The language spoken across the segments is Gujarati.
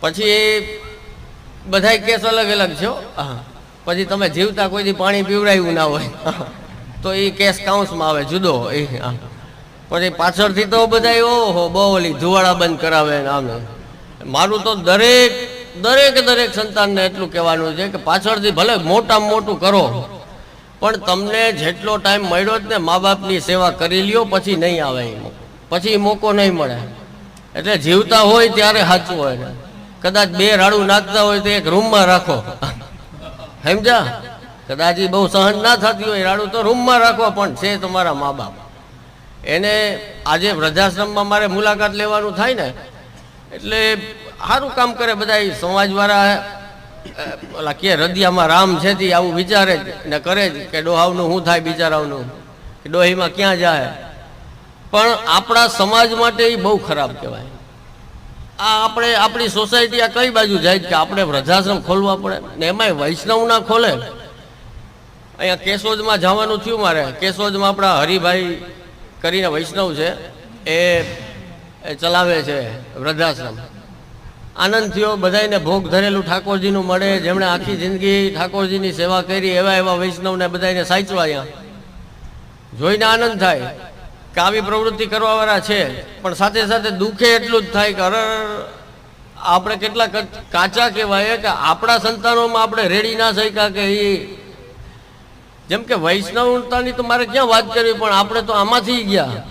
પછી બધા કેસ અલગ અલગ છે. હા, પછી તમે જીવતા કોઈથી પાણી પીવડાવ્યું ના હોય તો એ કેસ કાઉન્સમાં આવે જુદો. પછી પાછળથી તો બધા ઓહો બહુ ઓલી ધુવાડા બંધ કરાવે ને આમ. મારું તો દરેક સંતાનને એટલું કહેવાનું છે કે પાછળથી ભલે મોટામાં મોટું કરો, પણ તમને જેટલો ટાઈમ મળ્યો જ ને મા બાપની સેવા કરી લ્યો, પછી નહીં આવે, પછી મોકો નહીં મળે. એટલે જીવતા હોય ત્યારે સાચું હોય ને. કદાચ 2 રાડું નાખતા હોય તો એક રૂમમાં રાખો, સમજા? કદાચ બહુ સહન ના થતી હોય રાડું તો રૂમમાં રાખો, પણ છે તમારા મા બાપ. એને આજે વૃદ્ધાશ્રમમાં મારે મુલાકાત લેવાનું થાય ને એટલે સારું કામ કરે બધા સમાજવાળા. ઓલા કે રદિયામાં રામ છે તે આવું વિચારે જ ને કરે જ કે ડોહાવનું શું થાય બિચારાવનું, ડોહીમાં ક્યાં જાય. પણ આપણા સમાજ માટે એ બહુ ખરાબ કહેવાય. આ આપણી સોસાયટી આ કઈ બાજુ જાય કે આપણે વૃદ્ધાશ્રમ ખોલવા પડે ને એમાંય વૈષ્ણવના ખોલે. અહીંયા કેશોદમાં જવાનું થયું મારે. કેશોદમાં આપણા હરિભાઈ કરીને વૈષ્ણવ છે, એ ચલાવે છે વૃદ્ધાશ્રમ. આનંદ થયો, બધાને ભોગ ધરેલું ઠાકોરજીનું મળે. જેમણે આખી જિંદગી ઠાકોરજીની સેવા કરી એવા વૈષ્ણવને બધાને સાચવા અહીંયા જોઈને આનંદ થાય કે આવી પ્રવૃત્તિ કરવાવાળા છે. પણ સાથે સાથે દુઃખે એટલું જ થાય કે અરે આપણે કેટલા કાચા કહેવાય કે આપણા સંતાનોમાં આપણે રેડી ના શક્યા કે એ જેમ કે વૈષ્ણવતાની તો મારે ક્યાં વાત કરવી, પણ આપણે તો આમાંથી ગયા.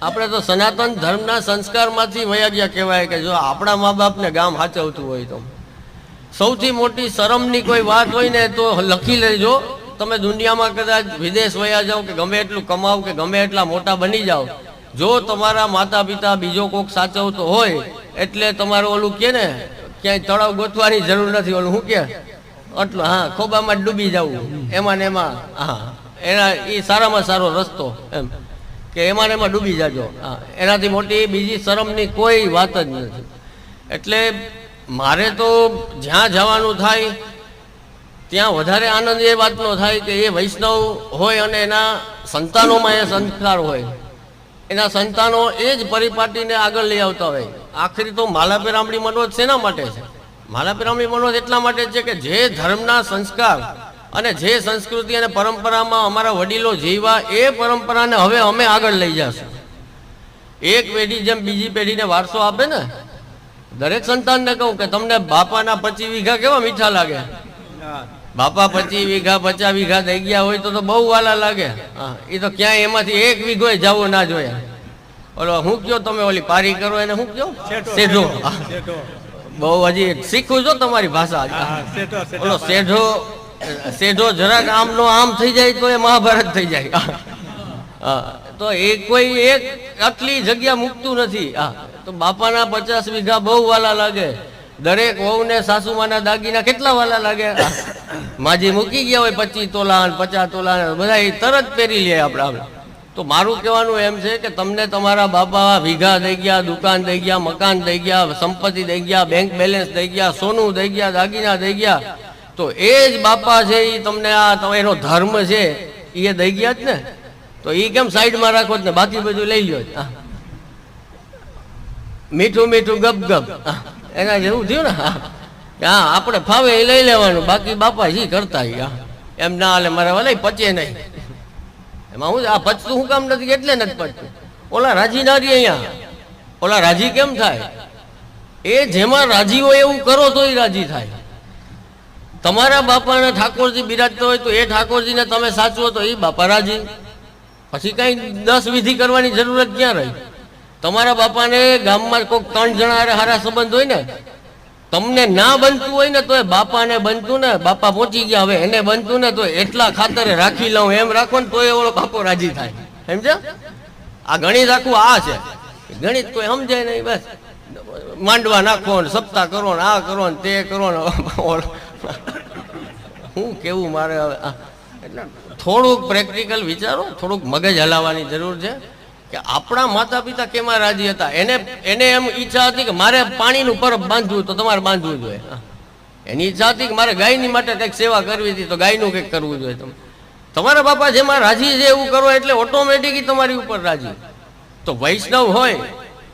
આપણે તો સનાતન ધર્મના સંસ્કારમાંથી વયા ગયા કહેવાય કે જો આપણા મા બાપને ગામ સાચવતું હોય તો. સૌથી મોટી શરમની કોઈ વાત હોય ને તો લખી લેજો. તમે દુનિયામાં કદાચ વિદેશ વયા જાઓ કે ગમે એટલું કમાવ કે ગમે એટલા મોટા બની જાઓ, જો તમારા માતા પિતા બીજો કોક સાચવતો હોય એટલે તમારું ઓલું કે ને ક્યાંય તળાવ ગોતવાની જરૂર નથી. ઓલું શું કે એટલું હા ખોબામાં ડૂબી જવું એમાં ને એમાં. હા, એના એ સારામાં સારો રસ્તો એમ કે એમાં ને એમાં ડૂબી જાજો. હા, એનાથી મોટી બીજી શરમની કોઈ વાત જ નથી. એટલે મારે તો જ્યાં જવાનું થાય ત્યાં વધારે આનંદ એ વાતનો થાય કે એ વૈષ્ણવ હોય અને એના સંતાનોમાં એ સંસ્કાર હોય, એના સંતાનો એ જ પરિપાટીને આગળ લઈ આવતા હોય. આખરી તો માલાપેરામણી મનોજ શેના માટે છે? માલાપેરામણી મનોજ એટલા માટે છે કે જે ધર્મના સંસ્કાર અને જે સંસ્કૃતિ અને પરંપરામાં અમારા વડીલો જીવ્યા એ પરંપરાને હવે અમે આગળ લઈ જશું. એક પેઢી જેમ બીજી પેઢીને વારસો આપે ને, દરેક સંતાનને કહું કે તમને બાપાના 25 વીઘા કેવા મીઠા લાગે? બાપા 25 વીઘા 50 વીઘા થઈ ગયા હોય તો બહુ વાલા લાગે. હા, એ તો ક્યાંય એમાંથી 1 વીઘો જવો ના જોઈએ. ઓલો હું કયો તમે ઓલી પારી કરો એને શું કયો? શેઢો. બહુ હજી શીખવું છો તમારી ભાષા. ઓલો શેઢો જરાક આમનો આમ થઈ જાય તો એ મહાભારત થઈ જાય. તો એ કોઈ એક આટલી જગ્યા મૂકતું નથી. હા, તો બાપાના 50 વીઘા બહુ વાલા લાગે. દરેક વહુને સાસુમાના દાગીના કેટલા વાલા લાગે. માજી મૂકી ગયા હોય 25 તોલા 50 તોલા બધા એ તરત પહેરી લે આપણે. તો મારું કહેવાનું એમ છે કે તમને તમારા બાપા વીઘા દઈ ગયા, દુકાન દઈ ગયા, મકાન દઈ ગયા, સંપત્તિ દઈ ગયા, બેંક બેલેન્સ દઈ ગયા, સોનું દઈ ગયા, દાગીના દઈ ગયા, તો એ જ બાપા છે એ તમને આ એનો ધર્મ છે એ દઈ ગયા જ ને. તો એ કેમ સાઈડમાં રાખો જ ને, બાકી બધું લઈ લ્યો. મીઠું મીઠું ગપ ગપ એના જેવું થયું ને. હા, આપણે ફાવે એ લઈ લેવાનું, બાકી બાપા શી કરતા એમ ના હાલે. મારે વાલા પચે નહીં. એમાં હું આ પચતું શું કામ નથી એટલે નથી પચતું. ઓલા રાજી ના રહી અહીંયા. ઓલા રાજી કેમ થાય? એ જેમાં રાજી હોય એવું કરો તો એ રાજી થાય. તમારા બાપાને ઠાકોરજી બિરાજતા હોય તો એ ઠાકોરજીને તમે સાચવો તો એ બાપા રાજી. પછી કઈ 10 વિધિ કરવાની જરૂરત ક્યાં રહી? તમારા બાપાને ગામમાં કોઈક 3 જણા હારા સંબંધ હોય ને, તમને ના બનતું હોય ને તો એ બાપાને બનતું ને, બાપા પહોંચી ગયા હવે એને બનતું ને તો એટલા ખાતરે રાખી લઉં એમ રાખો ને તો એ ઓલો બાપો રાજી થાય. સમજ્યા? આ ગણિત આખું આ છે. ગણિત કોઈ સમજાય નહીં. બસ માંડવા નાખો ને સપ્તાહ કરો ને આ કરો ને તે કરો ને હું કેવું મારે હવે. એટલે થોડુંક પ્રેક્ટિકલ વિચારો, થોડુંક મગજ હલાવવાની જરૂર છે કે આપણા માતા પિતા કેમાં રાજી હતા. એને એમ ઈચ્છા હતી કે મારે પાણીનું પરબ બાંધવું તો તમારે બાંધવું જોઈએ. એની ઈચ્છા હતી કે મારે ગાયની માટે કંઈક સેવા કરવી હતી તો ગાયનું કંઈક કરવું જોઈએ. તમારા બાપા જેમાં રાજી છે એવું કરો એટલે ઓટોમેટિક તમારી ઉપર રાજી. તો વૈષ્ણવ હોય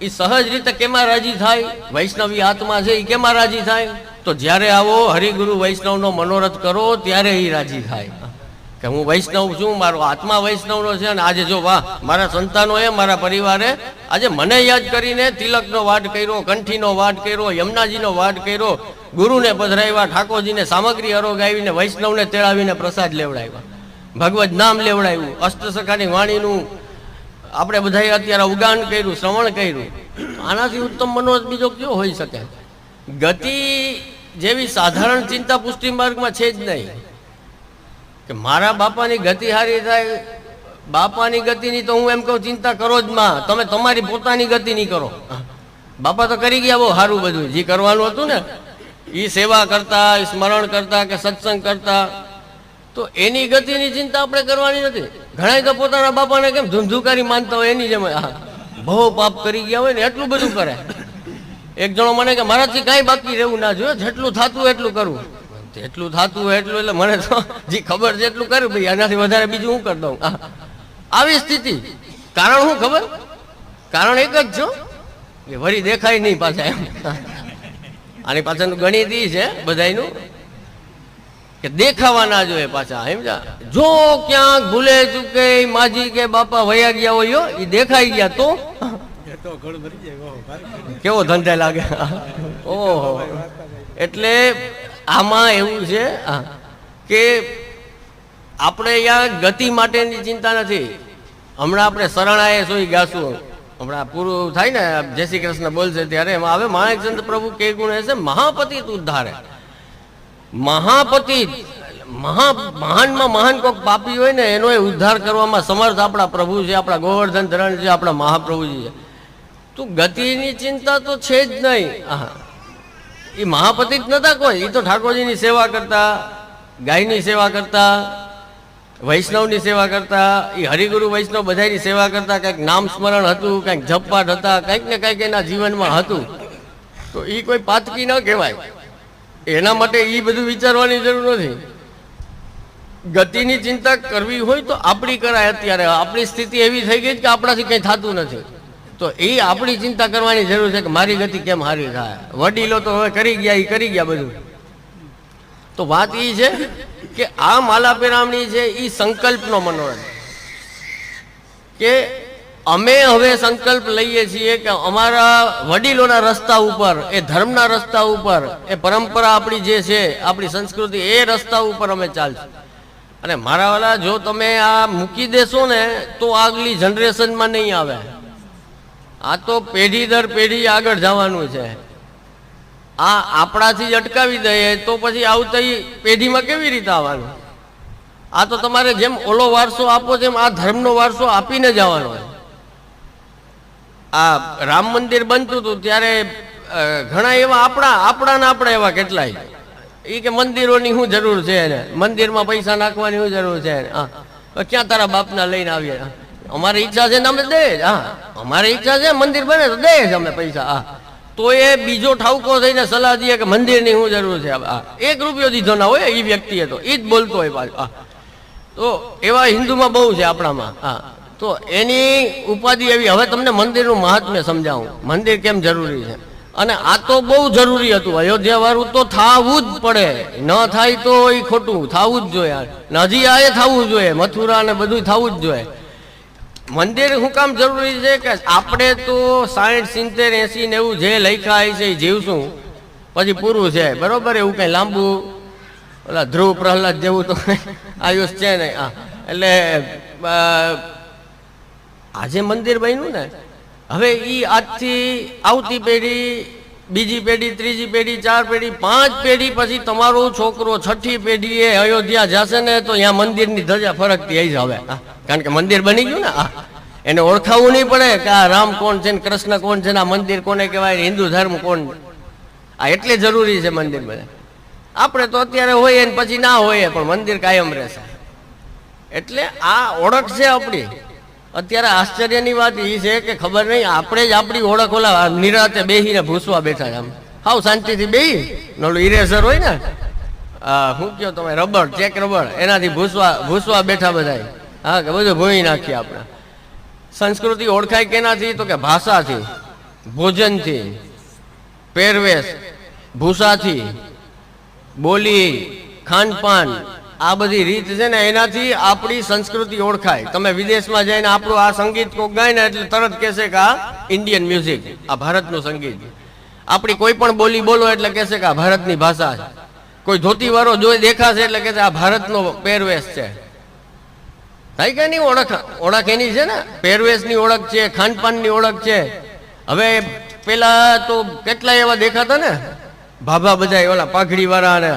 એ સહજ રીતે કેમાં રાજી થાય? વૈષ્ણવી આત્મા છે એ કેમાં રાજી થાય? તો જ્યારે આવો હરિગુરુ વૈષ્ણવનો મનોરથ કરો ત્યારે એ રાજી થાય કે હું વૈષ્ણવ છું, મારો આત્મા વૈષ્ણવનો છે. અને આજે જો વાહ, મારા સંતાનોએ, મારા પરિવારે આજે મને યાદ કરીને તિલકનો વાટ કર્યો, કંઠીનો વાટ કર્યો, યમુનાજીનો વાટ કર્યો, ગુરુને પધરાવ્યા, ઠાકોરજીને સામગ્રી અરોગાવીને, વૈષ્ણવને તેડાવીને પ્રસાદ લેવડાવ્યા, ભગવત નામ લેવડાવ્યું, અષ્ટસખાની વાણીનું આપણે બધાએ અત્યારે અવગાન કર્યું, શ્રવણ કર્યું. આનાથી ઉત્તમ મનોરથ બીજો કયો હોઈ શકે? ગતિ જેવી સાધારણ ચિંતા પુષ્ટિ માર્ગમાં છે જ નહીં કે મારા બાપાની ગતિ સારી થાય. બાપાની ગતિની તો હું એમ કહું, ચિંતા કરો જ માં, તમે તમારી પોતાની ગતિની કરો. બાપા તો કરી ગયા બહુ સારું બધું જે કરવાનું હતું ને, એ સેવા કરતા, સ્મરણ કરતા કે સત્સંગ કરતા, તો એની ગતિની ચિંતા આપણે કરવાની નથી. ઘણા તો પોતાના બાપાને કેમ ધૂમધુકારી માનતા હોય એની જેમ બહુ પાપ કરી ગયા હોય ને એટલું બધું કરે. એક જણો મને કે મારાથી કાંઈ બાકી રહેવું ના જોઈએ, જેટલું થતું એટલું કરવું. જેટલું થતું હોય એટલું, એટલે મને તો જે ખબર છે એટલું કરું ભાઈ, આનાથી વધારે બીજું હું કરી દઉં. આવી સ્થિતિ. કારણ શું ખબર? કારણ એક જ છો કે વળી દેખાય નહીં પાછા એમ. આની પાછળનું ગણિત ઈ છે બધાયનું કે દેખાવા ના જોઈએ પાછા. સમજા? જો ક્યાંક ભૂલે ચૂકે માજી કે બાપા વયા ગયા હોય એ દેખાઈ ગયા તો કેવો ધંધે લાગે. ઓહો, એટલે આમાં એવું છે કે આપણે અહીંયા ગતિ માટેની ચિંતા નથી. હમણાં આપણે શરણાએ સોઈ ગાશું, હમણાં પૂરું થાય ને જય શ્રી કૃષ્ણ બોલશે ત્યારે એમાં આવે માણેકચંદ પ્રભુ કે ગુણ છે મહાપતિત ઉદ્ધારે. મહાપતિ, મહાનમાં મહાન કોઈક પાપી હોય ને એનો ઉદ્ધાર કરવામાં સમર્થ આપણા પ્રભુ છે, આપણા ગોવર્ધન ધરણ છે, આપણા મહાપ્રભુજી છે. તો ગતિની ચિંતા તો છે જ નહીં. એ મહાપતિ જ નતા કોઈ, એ તો ઠાકોરજીની સેવા કરતા, ગાયની સેવા કરતા, વૈષ્ણવની સેવા કરતા, એ હરિગુરુ વૈષ્ણવ બધાની સેવા કરતા. કંઈક નામ સ્મરણ હતું, કંઈક જપપાઠ હતા, કંઈક ને કંઈક એના જીવનમાં હતું. તો એ કોઈ પાતકી ન કહેવાય. એના માટે એ બધું વિચારવાની જરૂર નથી. ગતિની ચિંતા કરવી હોય તો આપણી કરાય. અત્યારે આપણી સ્થિતિ એવી થઈ ગઈ કે આપણાથી કંઈ થતું નથી, તો એ આપણી ચિંતા કરવાની જરૂર છે કે મારી ગતિ કેમ સારી થાય. વડીલો તો હવે કરી ગયા, એ કરી ગયા બધું. તો વાત એ છે કે આ માલા પેરામણી છે એ સંકલ્પનો મનોરથ. કે અમે હવે સંકલ્પ લઈએ છીએ કે અમારા વડીલોના રસ્તા ઉપર, એ ધર્મના રસ્તા ઉપર, એ પરંપરા આપણી જે છે, આપણી સંસ્કૃતિ, એ રસ્તા ઉપર અમે ચાલશું. અને મારા વાલા, જો તમે આ મૂકી દેશો ને તો આગલી જનરેશનમાં નહીં આવે. આ તો પેઢી દર પેઢી આગળ જવાનું છે. આ આપણાથી જ અટકાવી દઈએ તો પછી આવતી પેઢીમાં કેવી રીતે આવવાનું? આ તો તમારે જેમ ઓલો વારસો આપો તેમ આ ધર્મનો વારસો આપીને જવાનો હોય. આ રામ મંદિર બનતું હતું ત્યારે ઘણા એવા આપણા એવા કેટલાય એ કે મંદિરોની શું જરૂર છે એને, મંદિરમાં પૈસા નાખવાની શું જરૂર છે? ક્યાં તારા બાપના લઈને આવીએ? અમારી ઈચ્છા છે ને અમે દે. હા, અમારી ઈચ્છા છે મંદિર બને તો દે અમે પૈસા. હા, તો એ બીજો ઠાવકો થઈને સલાહ દઈએ કે મંદિરની શું જરૂર છે? એક રૂપિયો દીધો ના હોય એ વ્યક્તિએ, તો એ જ બોલતો હોય પાછો. તો એવા હિન્દુમાં બહુ છે આપણામાં. હા, તો એની ઉપાધિ એવી. હવે તમને મંદિરનું મહાત્મ્ય સમજાવું, મંદિર કેમ જરૂરી છે. અને આ તો બહુ જરૂરી હતું. અયોધ્યા વાળું તો થવું જ પડે, ન થાય તો એ ખોટું, થવું જ જોઈએ. હજી આ થવું જોઈએ, મથુરા ને બધું થવું જ જોઈએ. મંદિર શું કામ જરૂરી છે કે આપણે તો 60, 70, 80 ને એવું જે લખ્યા છે એ જીવશું, પછી પૂરું છે, બરોબર? એવું કઈ લાંબુ ઓલા ધ્રુવ પ્રહલાદ જેવું તો આયુષ છે ને. એટલે આજે મંદિર બન્યું ને, હવે એ આજથી આવતી પેઢી, બીજી પેઢી, ત્રીજી પેઢી, 4 પેઢી, 5 પેઢી પછી તમારો છોકરો 6ઠી પેઢીએ અયોધ્યા જશે ને તો અહીંયા મંદિરની ધજા ફરકતી આવી જ. હવે કારણ કે મંદિર બની ગયું ને, એને ઓળખાવવું નહીં પડે કે આ રામ કોણ છે ને કૃષ્ણ કોણ છે ને આ મંદિર કોને કહેવાય, હિન્દુ ધર્મ કોણ. આ એટલે જરૂરી છે મંદિર બધા. આપણે તો અત્યારે હોઈએ ને પછી ના હોઈએ, પણ મંદિર કાયમ રહેશે. એટલે આ ઓળખ છે આપણી. અત્યારે આશ્ચર્યની વાત એ છે કે ખબર નહીં, આપણે જ આપણી ઓળખ ઓલા નિરાતે બેહીને ભૂસવા બેઠા છે. આમ હાવ શાંતિથી બેહી, ઓલું ઇરેઝર હોય ને, શું કહો તમે, રબર, ચેક રબર, એનાથી ભૂસવા બેઠા બધા. હા, કે બધું ભૂઈ નાખીએ. આપણે સંસ્કૃતિ ઓળખાય કેનાથી? તો કે ભાષાથી. ભોજનથી, પહેરવેશ, ભૂસાથી, બોલી, ખાનપાન, આ બધી રીત છે ને એનાથી આપણી સંસ્કૃતિ ઓળખાય. તમે વિદેશમાં જઈને આપણું આ સંગીત કોક ગાય ને એટલે તરત કહેશે કે આ ઇન્ડિયન મ્યુઝિક, આ ભારતનું સંગીત. આપણી કોઈ પણ બોલી બોલો એટલે કહેશે કે આ ભારતની ભાષા છે. કોઈ ધોતી વાળો જોઈ દેખાશે એટલે કહેશે આ ભારતનો પહેરવેશ છે. થાય કે નહીં? ઓળખ એની છે ને, પહેરવેશની ઓળખ છે, ખાનપાનની ઓળખ છે. હવે પેલા તો કેટલા એવા દેખાતા ને ભાભા, બધા ઓલા પાઘડી વાળા ને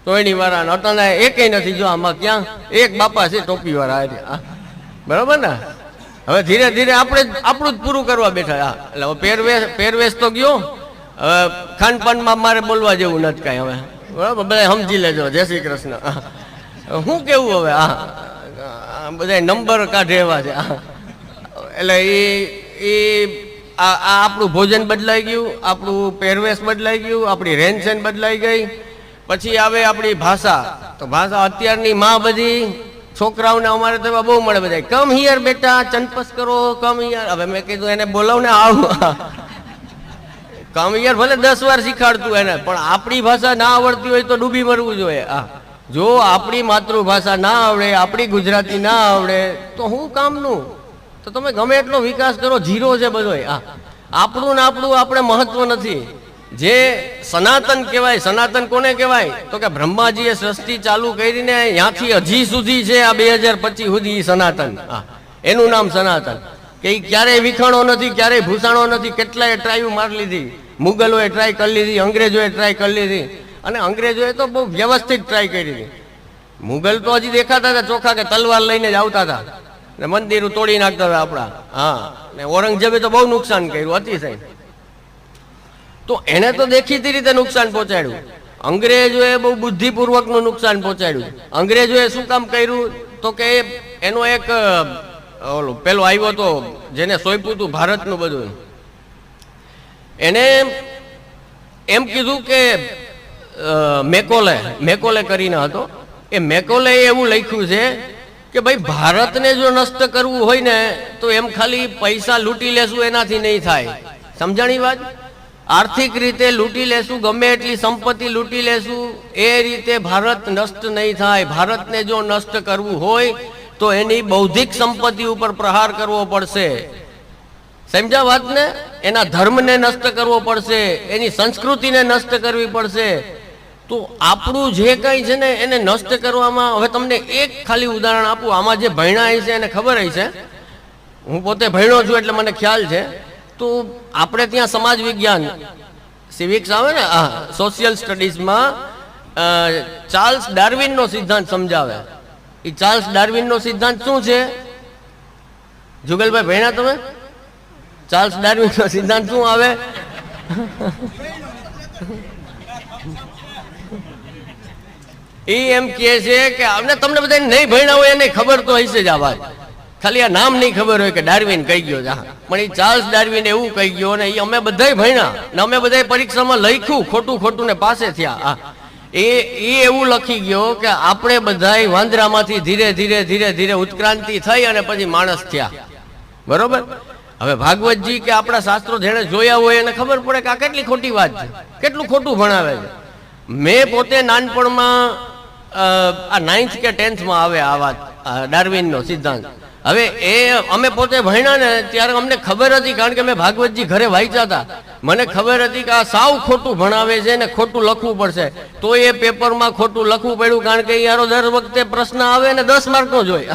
તોયણી વાળા ને, અટાણે એકેય નથી. જો આમાં ક્યાં એક બાપા છે ટોપી વાળા, બરોબર ને? હવે ધીરે ધીરે આપણે આપણું જ પૂરું કરવા બેઠા. એટલે પહેરવેશ તો ગયો, હવે ખાનપાનમાં મારે બોલવા જેવું નથી કાંઈ. હવે બરાબર, બધા સમજી લેજો. જય શ્રી કૃષ્ણ. શું કેવું હવે? બધા નંબર કાઢે એવા છે. એટલે એ આપણું ભોજન બદલાઈ ગયું, આપણું પહેરવેશ બદલાઈ ગયું, આપણી રહેનસહેન બદલાઈ ગઈ. પછી આવે આપણી ભાષા. તો ભાષા અત્યારની માં બધી છોકરાઓને અમારે તો બહુ મળે, બધા કમ હિયર બેટા, ચનપસ કરો, કમ હિયર. હવે મેં કીધું એને બોલાવ ને, આવું કમ હિયર ભલે 10 વાર શીખાડતું એને, પણ આપણી ભાષા ના આવડતી હોય તો ડૂબી મરવું જોઈએ. જો આપણી માતૃભાષા ના આવડે, આપણી ગુજરાતી ના આવડે તો શું કામનું? તો તમે ગમે એટલો વિકાસ કરો, જીરો છે બધો. આપણું ને આપણું આપણે મહત્વ નથી. જે સનાતન કહેવાય, સનાતન કોને કહેવાય? તો કે બ્રહ્માજીએ સૃષ્ટિ ચાલુ કરીને ત્યાંથી હજી સુધી છે આ 2025 સુધી સનાતન. એનું નામ સનાતન. કે એ ક્યારેય વિખાણો નથી, ક્યારેય ભૂસાણો નથી. કેટલાય ટ્રાયું મારી લીધી, મુગલોએ ટ્રાય કરી લીધી, અંગ્રેજોએ ટ્રાય કરી લીધી, અને અંગ્રેજોએ તો બહુ વ્યવસ્થિત ટ્રાય કરી હતી. મુગલ તો હજી દેખાતા હતા ચોખા, કે તલવાર લઈને જ આવતા હતા ને મંદિરો તોડી નાખતા હતા આપણા. હા, ને ઔરંગઝેબે તો બહુ નુકસાન કર્યું અતિશય. તો એને તો દેખીતી રીતે નુકસાન પહોંચાડ્યું. અંગ્રેજોએ બહુ બુદ્ધિપૂર્વકનું નુકસાન પહોંચાડ્યું. અંગ્રેજોએ શું કામ કર્યું? તો કે એનો એક ઓલો પેલો આવ્યો તો જેને સોંપ્યું હતું ભારતનું બધું, એને એમ કીધું કે મેકોલે કરીને હતો. એ મેકોલે એવું લખ્યું છે કે ભાઈ ભારતને જો નષ્ટ કરવું હોય ને તો એમ ખાલી પૈસા લૂંટી લેશું એનાથી નહીં થાય. સમજાણી વાત? આર્થિક રીતે લૂંટી લેશું, ગમે એટલી સંપત્તિ લૂંટી લેશું, એ રીતે ભારત નષ્ટ નહીં થાય. ભારતને જો નષ્ટ કરવું હોય તો એની બૌદ્ધિક સંપત્તિ ઉપર પ્રહાર કરવો પડશે. સમજા વાતને? એના ધર્મને નષ્ટ કરવો પડશે, એની સંસ્કૃતિને નષ્ટ કરવી પડશે. તો આપણું જે કંઈ છે ને એને નષ્ટ કરવામાં, હવે તમને એક ખાલી ઉદાહરણ આપું. આમાં જે ભણ્યા છે એને ખબર છે, હું પોતે ભણ્યો છું એટલે મને ખ્યાલ છે. તો આપણે ત્યાં સમાજ વિજ્ઞાન સિવિક્સ આવે ને, સોશિયલ સ્ટડીઝમાં ચાર્લ્સ ડાર્વિનનો સિદ્ધાંત સમજાવે. એ ચાર્લ્સ ડાર્વિનનો સિદ્ધાંત શું છે? જુગલભાઈ ભણ્યા તમે? ચાર્લ્સ ડાર્વિનનો સિદ્ધાંત શું આવે? એ એમ કહે છે કે અમને તમને બધા નહીં ભણ્યા હોય એને ખબર તો હશે જ આ વાત, ખાલી આ નામ નહીં ખબર હોય કે ડાર્વિન કહી ગયો છે. પણ એ ચાર્લ્સ ડાર્વિન એવું કહી ગયો, અને એ અમે બધા ભણ્યા ને અમે બધા પરીક્ષામાં લખ્યું ખોટું ને પાસે થયા. એ એવું લખી ગયો કે આપણે બધા વાંદરામાંથી ધીરે ધીરે ધીરે ધીરે ઉત્ક્રાંતિ થઈ અને પછી માણસ થયા. બરોબર? હવે ભાગવતજી કે આપણા શાસ્ત્રો જેને જોયા હોય એને ખબર પડે કે આ કેટલી ખોટી વાત છે, કેટલું ખોટું ભણાવે છે. મેં પોતે નાનપણમાં આ 9th કે 10th માં આવે આ વાત, ડાર્વિનનો સિદ્ધાંત. હવે એ અમે પોતે ભણ્યા ને ત્યારે અમને ખબર હતી, કારણ કે મેં ભાગવતજી ઘરે વાંચ્યા હતા. મને ખબર હતી કે આ સાવ ખોટું ભણાવે છે ને ખોટું લખવું પડશે. તો એ પેપરમાં ખોટું લખવું પડ્યું, કારણ કે યારો દર વખતે પ્રશ્ન આવે ને 10 માર્કનો જ હોય.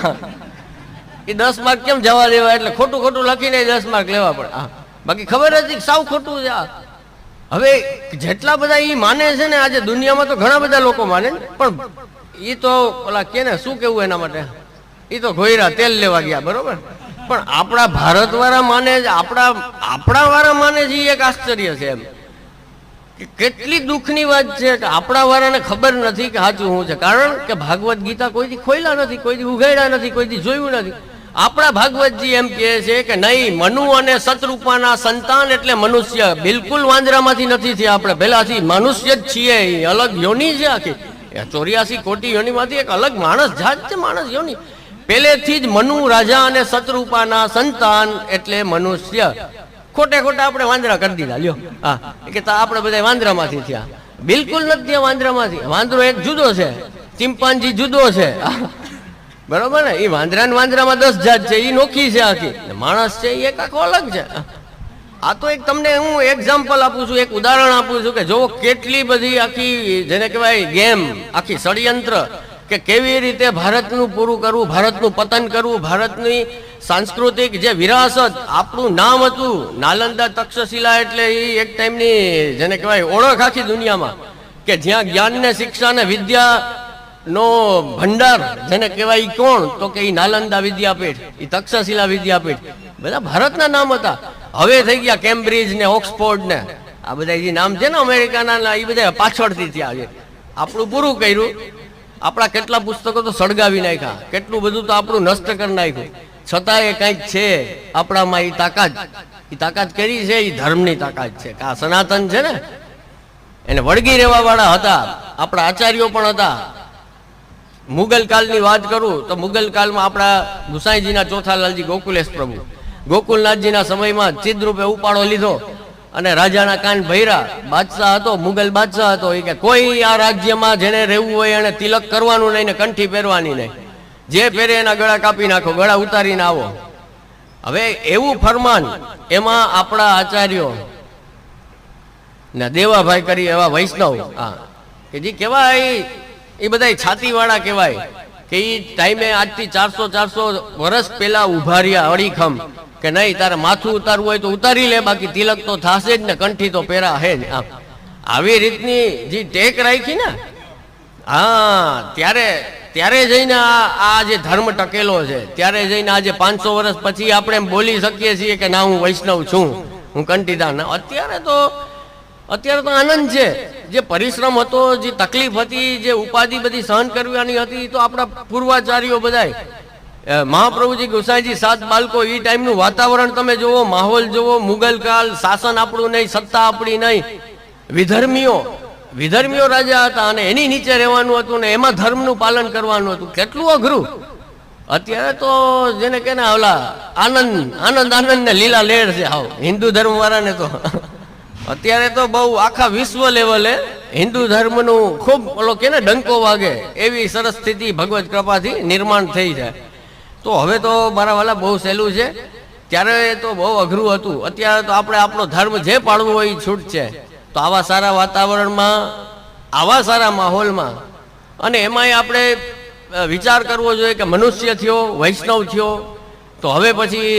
એ 10 માર્ક કેમ જવા દેવા? એટલે ખોટું લખીને 10 માર્ક લેવા પડે. બાકી ખબર હતી કે સાવ ખોટું છે. હવે જેટલા બધા એ માને છે ને, આજે દુનિયામાં તો ઘણા બધા લોકો માને, પણ એ તો ઓલા કે ને શું કેવું એના માટે, એ તો ઘોયરા તેલ લેવા ગયા. બરોબર? પણ આપણા ભારત વાળા માને છે, આપણા વાળા માને છે. એક આશ્ચર્ય છે એમ કે કેટલી દુઃખની વાત છે કે આપણા વાળાને ખબર નથી કે સાચું શું છે. કારણ કે ભાગવત ગીતા કોઈથી ખોલ્યા નથી, કોઈથી ઉઘાડ્યા નથી, કોઈથી જોયું નથી. આપણા ભાગવતજી એમ કહે છે કે નહીં, મનુ અને સતરૂપાના સંતાન એટલે મનુષ્ય. બિલકુલ વાંદરામાંથી નથી થયા આપણે, પહેલાથી મનુષ્ય જ છીએ. અલગ યોની છે આખી 84 કોટી યોનીમાંથી એક અલગ માણસ જાત છે, માણસ યોની. પહેલેથી જ મનુ રાજા અને સતરૂપાના સંતાન એટલે મનુષ્ય. ખોટે ખોટા આપણે વાંદરા કરી દીધા લ્યો. હા કે આપણે બધા વાંદરામાંથી થયા. બિલકુલ નથી થયા વાંદરામાંથી. વાંદરો એક જુદો છે, ચિમ્પાન્જી જુદો છે, બરોબર ને. એ વાંદરામાં 10 જાત છે, એ નોખી છે આખી. માણસ છે એ એક આખો અલગ છે. આ તો એક તમને હું એક્ઝામ્પલ આપું છું, એક ઉદાહરણ આપું છું કે જો કેટલી બધી આખી જેને કહેવાય ગેમ, આખી ષડયંત્ર કે કેવી રીતે ભારતનું પૂરું કરવું, ભારતનું પતન કરવું, ભારતની સાંસ્કૃતિક જે વિરાસત, આપણું નામ હતું નાલંદા તક્ષશિલા, એટલે એ એક ટાઈમની જેને કહેવાય ઓળખ આખી દુનિયામાં, કે જ્યાં જ્ઞાન ને શિક્ષા ને વિદ્યા નો ભંડાર જેને કહેવાય કોણ, તો કે એ નાલંદા વિદ્યાપીઠ, એ તક્ષશિલા વિદ્યાપીઠ, બધા ભારતના નામ હતા. હવે થઈ ગયા કેમ્બ્રિજ ને ઓક્સફોર્ડ ને આ બધા જે નામ છે ને અમેરિકાના, એ બધા પાછળથી થયા છે. આપણું પૂરું કર્યું, આપણા કેટલા પુસ્તકો તો સળગાવી નાખ્યા, કેટલું બધું તો આપણું નષ્ટ કરી નાખ્યું, છતાં એ કંઈક છે આપણામાં એ તાકાત કરી છે, એ ધર્મની તાકાત છે. આ સનાતન છે ને એને વળગી રહેવા વાળા હતા, આપણા આચાર્યો પણ હતા. મુગલ કાળની વાત કરું તો મુગલ કાળમાં આપણા ગુસાઈજીના ચોથા લાલજી ગોકુલેશ પ્રભુ, ગોકુલનાથજીના સમયમાં ચિદ્રરૂપે ઉપાડો લીધો અને રાજાના કાન ભૈરા. બાદશાહ હતો, મુગલ બાદશાહ હતો. એ કે કોઈ આ રાજ્યમાં જેને રહેવું હોય એને તિલક કરવાનું નહીં ને કંઠી પહેરવાની નહીં, જે પહેરે એના ગળા કાપી નાખો, ગળા ઉતારીને આવો. હવે એવું ફરમાન, એમાં આપણા આચાર્યો ને દેવાભાઈ કરી એવા વૈષ્ણવ, હા કે જે કહેવાય એ બધા છાતીવાળા કહેવાય, કે એ ટાઈમે આજથી 400 વર્ષ પહેલા ઉભા રહ્યા અડીખમ કે નહીં તારે માથું ઉતારવું હોય તો ઉતારી લે, બાકી તિલક તો થશે જ ને, કંઠી તો પહેરા હે જ. આવી રીતની જે ટેક રાખી ને, હા ત્યારે જઈને આ જે ધર્મ ટકેલો છે, ત્યારે જઈને આજે 500 વર્ષ પછી આપણે એમ બોલી શકીએ છીએ કે ના હું વૈષ્ણવ છું, હું કંઠીદાર. અત્યારે તો આનંદ છે. જે પરિશ્રમ હતો, જે તકલીફ હતી, જે ઉપાધિ બધી સહન કરવાની હતી, તો આપણા પૂર્વાચાર્યો બધાય, મહાપ્રભુજી ગોસાઈજી 7 બાળકો, એ ટાઈમનું વાતાવરણ તમે જુઓ, માહોલ જુઓ, મુગલ કાળ, શાસન આપણું નહીં, સત્તા આપણી નહીં, વિધર્મીઓ રાજા હતા અને એની નીચે રહેવાનું હતું ને એમાં ધર્મનું પાલન કરવાનું હતું. કેટલું અઘરું. અત્યારે તો જેને કે ને ઓલા આનંદ ને લીલા લેર છે હાવ હિન્દુ ધર્મ વાળાને. તો અત્યારે તો બહુ આખા વિશ્વ લેવલે હિન્દુ ધર્મનું ખૂબ ઓલો કે ને ડંકો વાગે એવી સરસ સ્થિતિ ભગવત કૃપાથી નિર્માણ થઈ જાય. તો હવે તો મારા વાલા બહુ સહેલું છે, ત્યારે તો બહુ અઘરું હતું. અત્યારે તો આપણે આપણો ધર્મ જે પાળવું હોય એ છૂટ છે. તો આવા સારા વાતાવરણમાં, આવા સારા માહોલમાં, અને એમાંય આપણે વિચાર કરવો જોઈએ કે મનુષ્ય થયો, વૈષ્ણવ થયો, તો હવે પછી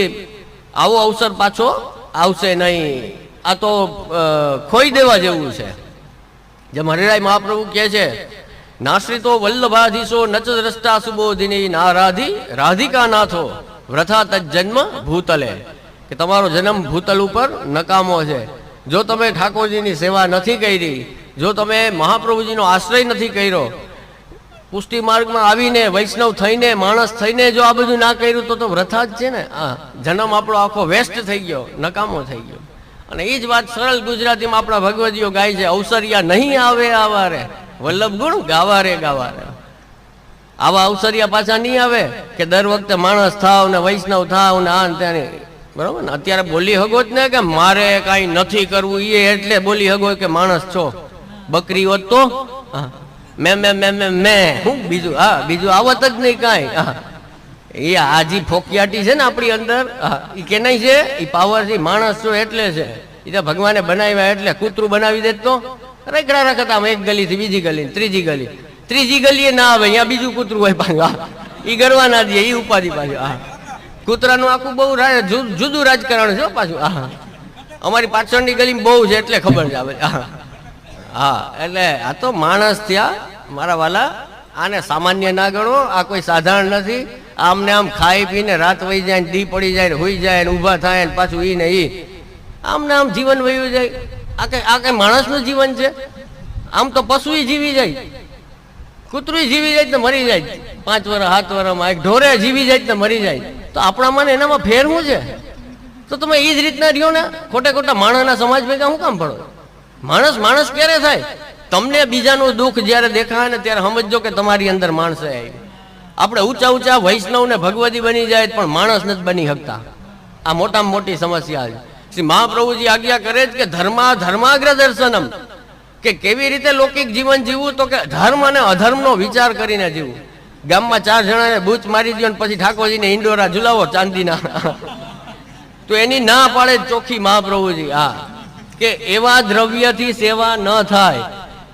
આવો અવસર પાછો આવશે નહીં. આ તો ખોઈ દેવા જેવું છે. જેમ હરિરાય મહાપ્રભુ કહે છે, નાશ્રિતો વલ્લભાધીશો નચ દ્રષ્ટા સુબોધિની ના રાધિકા નાથો વ્રથા તજન્મ ભૂતલે, કે તમારો જન્મ ભૂતલ ઉપર નકામો છે. જો તમે ઠાકોરજીની સેવા નથી કરી, જો તમે મહાપ્રભુજીનો આશ્રય નથી કર્યો, પુષ્ટિ માર્ગમાં આવીને વૈષ્ણવ થઈને, માણસ થઈને જો આ બધું ના કર્યું તો વ્રથા જ છે ને. જન્મ આપણો આખો વેસ્ટ થઈ ગયો, નકામો થઈ ગયો. અને એ જ વાત સરળ ગુજરાતીમાં આપણા ભગવદીઓ ગાય છે, અવસરિયા નહીં આવે આવા રે વલ્લભ ગુણ ગાવા રે ગાવા રે. આવા અવસરિયા પાછા નહીં આવે કે દર વખતે માણસ થાવ ને વૈષ્ણવ થાવ ને આ ને ત્યાં, બરોબર ને. અત્યારે બોલી હગો જ ને કે મારે કાંઈ નથી કરવું, એ એટલે બોલી હગો કે માણસ છો. બકરી હોત તો મેં હું બીજું આવત જ નહીં કાંઈ. એ આજી ફોકિયાટી છે ને આપણી અંદર, એ કે નહીં છે, એ પાવર છે. માણસ છો એટલે છે, એ તો ભગવાને બનાવ્યા એટલે. કૂતરું બનાવી દે તો રેકડા રાખતા એક ગલીથી બીજી ગલી, ત્રીજી ગલીએ ના આવે, અહીંયા બીજું કૂતરું હોય પાછું, એ ગરવા ના દે, એ ઉપાધિ પાછું. કૂતરાનું આખું બહુ જુદું રાજકારણ છે પાછું. અમારી પાછળની ગલીમાં બહુ છે એટલે ખબર છે. હા એટલે આ તો માણસ થયા મારા વાલા. આને સામાન્ય ના ગણો, આ કોઈ સાધારણ નથી. આમને આમ ખાઈ પીને રાત વહી જાય ને દી પડી જાય ને હોઈ જાય ને ઊભા થાય ને પાછું ઈ ને ઈ, આમને આમ જીવન વહ્યું જાય. આ કઈ માણસનું જીવન છે? આમ તો પશુ જીવી જાય, કૂતરું જીવી જાય તો મરી જાય 5 વર્ષ 7 વર્ષમાં, એક ઢોરે જીવી જાય તો મરી જાય. તો આપણામાં એનામાં ફેર શું છે? તો તમે એ જ રીતના રહ્યો ને, ખોટા માણસના સમાજ ભેગા શું કામ પડો? માણસ ક્યારે થાય? તમને બીજાનું દુઃખ જ્યારે દેખાય ને ત્યારે સમજો કે તમારી અંદર માણસ આવી. આપણે ઊંચા વૈષ્ણવ ને ભગવદી બની જાય પણ માણસ નથી બની શકતા. આ મોટામાં મોટી સમસ્યા છે. શ્રી મહાપ્રભુજી આજ્ઞા કરે છે કે ધર્માગ્ર દર્શનમ, કે કેવી રીતે લૌકિક જીવન જીવવું, તો કે ધર્મ અને અધર્મનો વિચાર કરીને જીવવું. ગામમાં 4 જણાને બૂચ મારી દો ને પછી ઠાકોરજીને ઇન્ડોરા ઝુલાવો ચાંદીના, તો એની ના પાડે ચોખ્ખી મહાપ્રભુજી. હા, કે એવા દ્રવ્યથી સેવા ન થાય.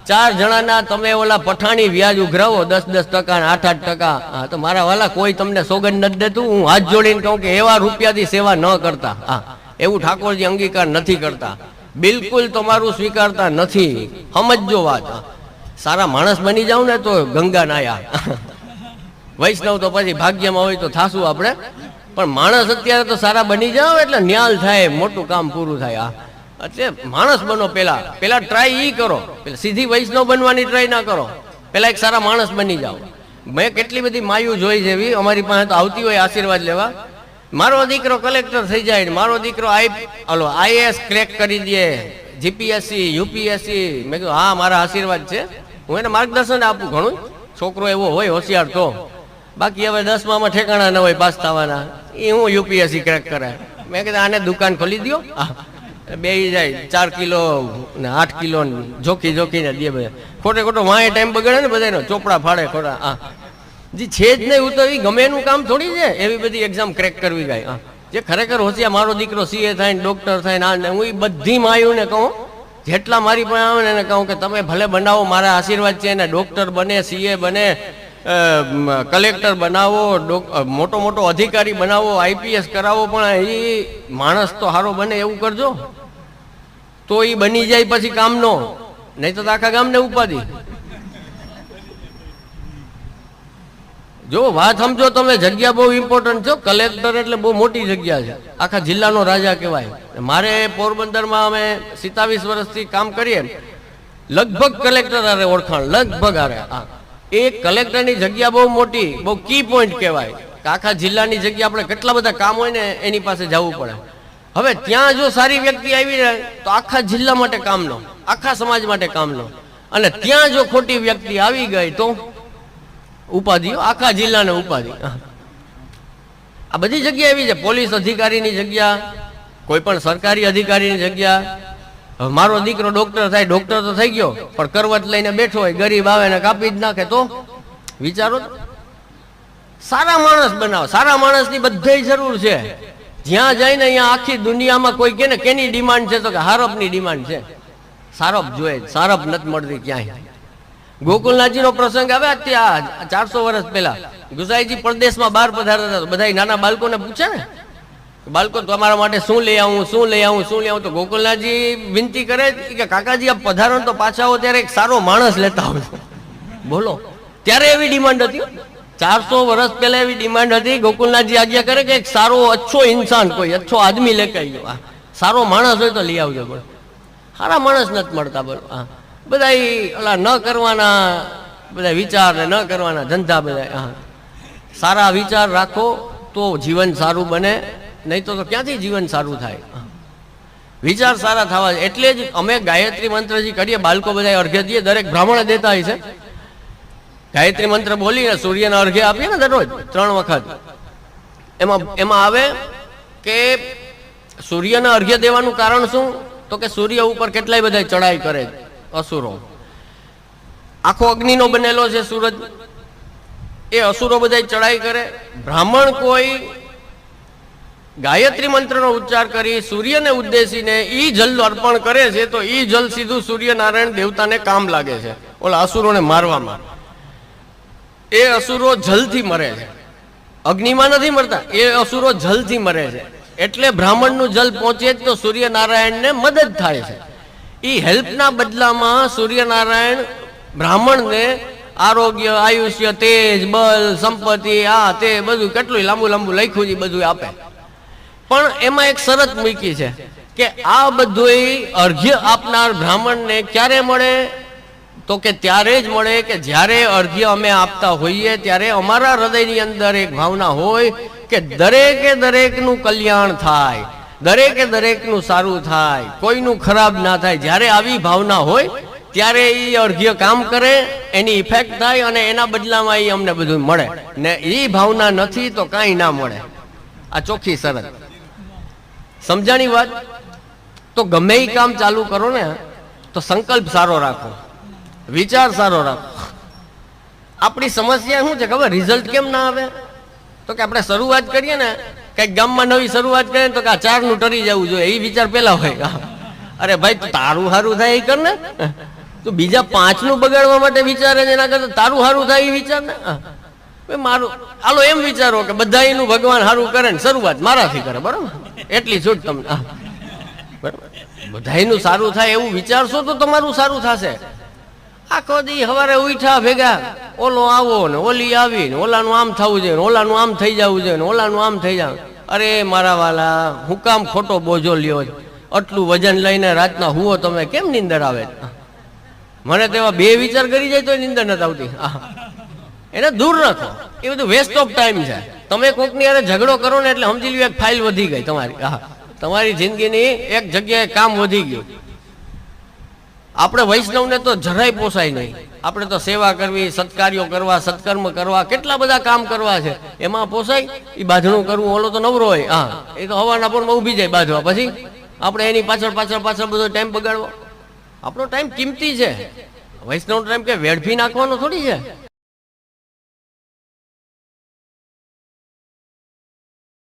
4 જણાના તમે ઓલા પઠાણી વ્યાજ ઉઘરાવો 10-10% ને 8-8%, હા, તો મારા વાલા કોઈ તમને સોગંદ નથી દેતું. હું હાથ જોડીને કહું કે એવા રૂપિયાથી સેવા ન કરતા. હા, એવું ઠાકોરજી અંગીકાર નથી કરતા, બિલકુલ તમારું સ્વીકારતા નથી. સમજજો વાત. સારા માણસ બની જાવ ને તો ગંગા નાયા. વૈષ્ણવ તો પછી ભાગ્યમાં હોય તો થાશું આપણે, પણ માણસ અત્યારે તો સારા બની જાવ એટલે ન્યાલ થાય, મોટું કામ પૂરું થાય. એટલે માણસ બનો, પેલા ટ્રાય ઈ કરો, પેલા સીધી વૈષ્ણવ બનવાની ટ્રાય ના કરો, પેલા એક સારા માણસ બની જાઓ. મેં કેટલી બધી માયુ જોઈ છે એવી, અમારી પાસે તો આવતી હોય આશીર્વાદ લેવા. મારો દીકરો કલેક્ટર થઈ જાય, મારો દીકરો IAS ક્રેક કરી દે, જીપીએસસી યુપીએસસી. મેં કીધું હા, મારા આશીર્વાદ છે, હું એને માર્ગદર્શન આપું ઘણું. છોકરો એવો હોય હોશિયાર તો, બાકી હવે 10માં ઠેકાણા ન હોય પાસ થવાના, એ હું યુપીએસસી ક્રેક કરે. મેં કીધું આને દુકાન ખોલી દો, બે જાય 4 કિલો ને 8 કિલો જોખીને દે. બધા ખોટો વાંહે ટાઈમ બગડે ને બધાનો, ચોપડા ફાડે ખોટા. હા, જે છે જ નહીં હું તો એ ગમે એનું કામ થોડી છે એવી બધી એક્ઝામ ક્રેક કરવી ગઈ. હા, જે ખરેખર હોશિયાર, મારો દીકરો CA થાય ને ડોક્ટર થાય ને, હું એ બધી માયુને કહું, જેટલા મારી પાસે આવે ને એને કહું કે તમે ભલે બનાવો, મારા આશીર્વાદ છે ને, ડોક્ટર બને, CA બને, કલેક્ટર બનાવો, મોટો અધિકારી બનાવો, IPS કરાવો, પણ એ માણસ તો સારો બને એવું કરજો, તો એ બની જાય પછી કામનો. નહીં તો આખા ગામને ઉપાધિ. જો વાત સમજો તમે, જગ્યા બહુ ઇમ્પોર્ટન્ટ છે. કલેક્ટર એટલે બહુ મોટી જગ્યા છે, આખા જિલ્લાનો રાજા કહેવાય. મારે પોરબંદરમાં અમે 27 વર્ષથી કામ કરીએ, લગભગ કલેક્ટર આરે ઓળખાણ, લગભગ આરે. હા, એ કલેક્ટરની જગ્યા બહુ મોટી, બહુ કી પોઈન્ટ કહેવાય. આખા જિલ્લાની જગ્યા આપણે કેટલા બધા કામ હોય ને એની પાસે જવું પડે. હવે ત્યાં જો સારી વ્યક્તિ આવી રહે તો આખા જિલ્લા માટે કામનો, આખા સમાજ માટે કામનો. અને ત્યાં જો ખોટી વ્યક્તિ આવી ગઈ તો ઉપાધિ, આખા જિલ્લાને ઉપાધિ. આ બધી જગ્યા એવી છે. પોલીસ અધિકારીની જગ્યા, કોઈ પણ સરકારી અધિકારીની જગ્યા. મારો દીકરો ડોક્ટર થાય, ડોક્ટર તો થઈ ગયો, પણ કરવત લઈને બેઠો હોય, ગરીબ આવે ને કાપી જ નાખે, તો વિચારો. સારા માણસ બનાવો. સારા માણસની બધે જરૂર છે. જ્યાં જાય ને અહીંયા આખી દુનિયામાં કોઈ કે ને કેની ડિમાન્ડ છે, તો કે હારપની ડિમાન્ડ છે. સારપ જોઈએ, સારપ નથી મળતી ક્યાંય. ગોકુલનાથજી નો પ્રસંગ આવે અત્યારે 400 વર્ષ પહેલા. ગુસાઈજી પરદેશમાં બહાર પધારતા હતા, બધા નાના બાળકોને પૂછે ને, બાળકો તમારા માટે શું લઈ આવું, શું લઈ આવું, શું લઈ આવું. તો ગોકુલનાથજી વિનંતી કરે કે કાકાજી આપ પધારો તો પાછા આવો ત્યારે એક સારો માણસ લેતા આવજો. બોલો, ત્યારે એવી ડિમાન્ડ હતી. 400 વર્ષ પહેલા એવી ડિમાન્ડ હતી. ગોકુલનાથજી આજ્ઞા કરે કે એક સારો અચ્છો ઇન્સાન, કોઈ અચ્છો આદમી લેકે આવ્યો, સારો માણસ હોય તો લઈ આવજો. બોલો, સારા માણસ નથી મળતા. બોલો, હા, બધા ઓલા ન કરવાના બધા વિચાર ને ન કરવાના ધંધા બધા. હા, સારા વિચાર રાખો તો જીવન સારું બને, નહીં તો ક્યાંથી જીવન સારું થાય. વિચાર સારા થવા. એટલે જ અમે ગાયત્રી મંત્રજી કરીએ, બાળકો બધા અર્ઘ્ય દઈએ, દરેક બ્રાહ્મણ દેતા હોય છે. ગાયત્રી મંત્ર બોલીને સૂર્યના અર્ઘ્ય આપીએ ને દરરોજ 3 વખત. એમાં આવે કે સૂર્યના અર્ઘ્ય દેવાનું કારણ શું, તો કે સૂર્ય ઉપર કેટલાય બધા ચડાઈ કરે અસુરો. આખો અગ્નિનો બનેલો છે સૂરજ, એ અસુરો બધા ચડાઈ કરે. બ્રાહ્મણ કોઈ ગાયત્રી મંત્રનો ઉચ્ચાર કરી સૂર્યને ઉદ્દેશીને ઈ જલ અર્પણ કરે છે, તો ઈ જલ સીધું સૂર્યનારાયણ દેવતાને કામ લાગે છે ઓલા અસુરોને મારવામાં. એ અસુરો જલથી મરે છે, અગ્નિમાં નથી મરતા. એ અસુરો જલથી મરે છે. એટલે બ્રાહ્મણનું જલ પહોંચે જ તો સૂર્યનારાયણને મદદ થાય છે. એ હેલ્પના બદલામાં સૂર્યનારાયણ બ્રાહ્મણને આરોગ્ય, આયુષ્ય, તેજ, બલ, સંપત્તિ, આ તે બધું કેટલું લાંબુ લખ્યું છે બધું આપે. પણ એમાં એક શરત મૂકી છે કે આ બધું અર્ઘ્ય આપનાર બ્રાહ્મણને ક્યારે મળે, તો કે ત્યારે જ મળે કે જ્યારે અર્ઘ્ય અમે આપતા હોઈએ ત્યારે અમારા હૃદયની અંદર એક ભાવના હોય કે દરેકે દરેકનું કલ્યાણ થાય, દરેકે દરેકનું સારું થાય, કોઈનું ખરાબ ના થાય. જ્યારે આવી ભાવના હોય ત્યારે એ અર્ઘ્ય કામ કરે, એની ઇફેક્ટ થાય અને એના બદલામાં એ અમને બધું મળે. ને એ ભાવના નથી તો કાંઈ ના મળે. આ ચોખ્ખી શરત. સમજાણી વાત? તો ગમે એ કામ ચાલુ કરો ને તો સંકલ્પ સારો રાખો, વિચાર સારો રાખો. આપણી સમસ્યા શું છે ખબર, રિઝલ્ટ કેમ ના આવે? તો કે આપણે શરૂઆત કરીએ ને, કંઈક ગામમાં નવી શરૂઆત કરીએ ને તો કે આ 4નું ટરી જવું જોઈએ, એ વિચાર પેલા હોય. અરે ભાઈ તારું સારું થાય એ કર ને, તો બીજા 5નું બગાડવા માટે વિચારે છે, એના કરતા તારું સારું થાય એ વિચાર ને. મારું હાલો એમ વિચારો કે બધા એનું ભગવાન સારું કરે ને શરૂઆત મારાથી કરે, બરાબર? એટલી છૂટ તમને. બરાબર, બધાયનું સારું થાય એવું વિચારશો તો તમારું સારું થશે. આખો દી સવારે ઉઠ્યા ભેગા ઓલો આવો ને ઓલી આવી ને ઓલાનું આમ થવું જોઈએ ને ઓલાનું આમ થઈ જવું જોઈએ ને ઓલાનું આમ થઈ જવું. અરે મારા વાલા, હું કામ ખોટો બોજો લ્યો? આટલું વજન લઈને રાતના હુઓ તમે, કેમ નીંદર આવે? મને તેવા 2 વિચાર કરી જાય તો નીંદર નથી આવતી. એને દૂર રાખો, એ બધું વેસ્ટ ઓફ ટાઈમ છે. તમે કોકની હારે ઝઘડો કરો ને એટલે સમજી લ્યો એક ફાઇલ વધી ગઈ તમારી. તમારી જિંદગીની એક જગ્યાએ કામ વધી ગયું. આપણે વૈષ્ણવને તો જરાય પોસાય નહીં. આપણે તો સેવા કરવી, સત્કાર્યો કરવા, સત્કર્મ કરવા, કેટલા બધા કામ કરવા છે, એમાં પોસાય? એ બાંધણું કરવું, ઓલો તો નવરો હોય, હા એ તો હવાના પોરમાં ઊભી જાય બાંધવા, પછી આપણે એની પાછળ પાછળ પાછળ બધો ટાઈમ બગાડવો. આપણો ટાઈમ કિંમતી છે. વૈષ્ણવ ટાઈમ કે વેડફી નાખવાનો થોડી છે.